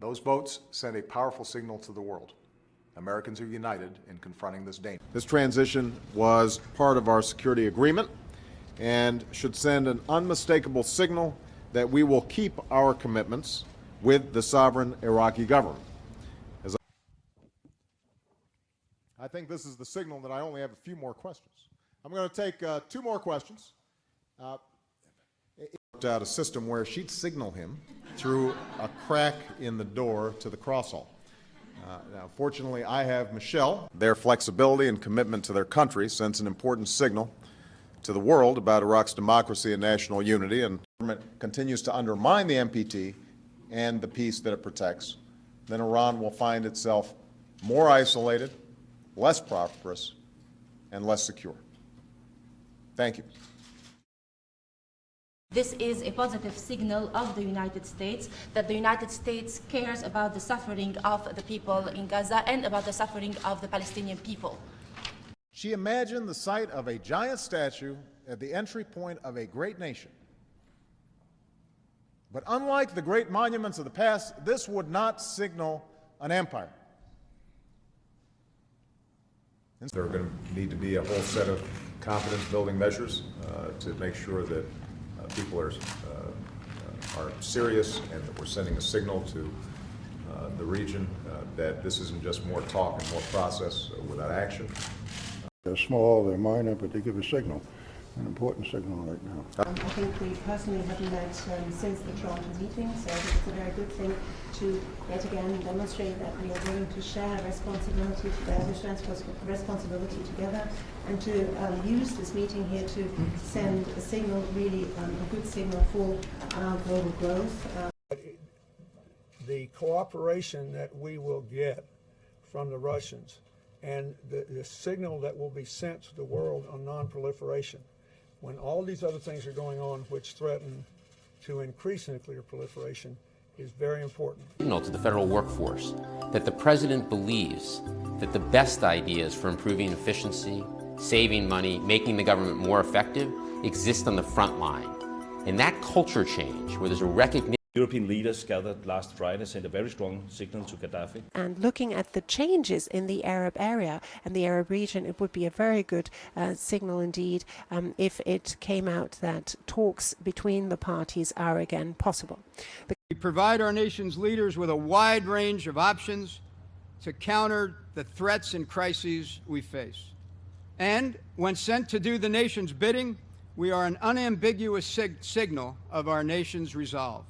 Those votes sent a powerful signal to the world. Americans are united in confronting this danger. This transition was part of our security agreement and should send an unmistakable signal that we will keep our commitments with the sovereign Iraqi government. I think this is the signal that I only have a few more questions. I'm going to take 2 more questions. Worked out a system where she'd signal him through a crack in the door to the cross hall. Now, fortunately, I have Michelle. Their flexibility and commitment to their country sends an important signal to the world about Iraq's democracy and national unity, and the government continues to undermine the NPT and the peace that it protects, then Iran will find itself more isolated, less prosperous, and less secure. Thank you. This is a positive signal of the United States, that the United States cares about the suffering of the people in Gaza and about the suffering of the Palestinian people. She imagined the sight of a giant statue at the entry point of a great nation. But unlike the great monuments of the past, this would not signal an empire. There are going to need to be a whole set of confidence-building measures to make sure that people are serious and that we're sending a signal to the region that this isn't just more talk and more process without action. They're small, they're minor, but they give a signal, an important signal right now. I think we personally haven't met since the Toronto meeting, so I think it's a very good thing to yet again demonstrate that we are willing to share responsibility responsibility together, and to use this meeting here to send a signal, really a good signal for global growth. The cooperation that we will get from the Russians and the signal that will be sent to the world on non-proliferation, when all these other things are going on which threaten to increase nuclear proliferation, is very important. Signal to the federal workforce that the President believes that the best ideas for improving efficiency, saving money, making the government more effective exist on the front line. And that culture change, where there's a recognition. European leaders gathered last Friday sent a very strong signal to Gaddafi. And looking at the changes in the Arab area and the Arab region, it would be a very good signal indeed if it came out that talks between the parties are again possible. We provide our nation's leaders with a wide range of options to counter the threats and crises we face. And when sent to do the nation's bidding, we are an unambiguous signal of our nation's resolve.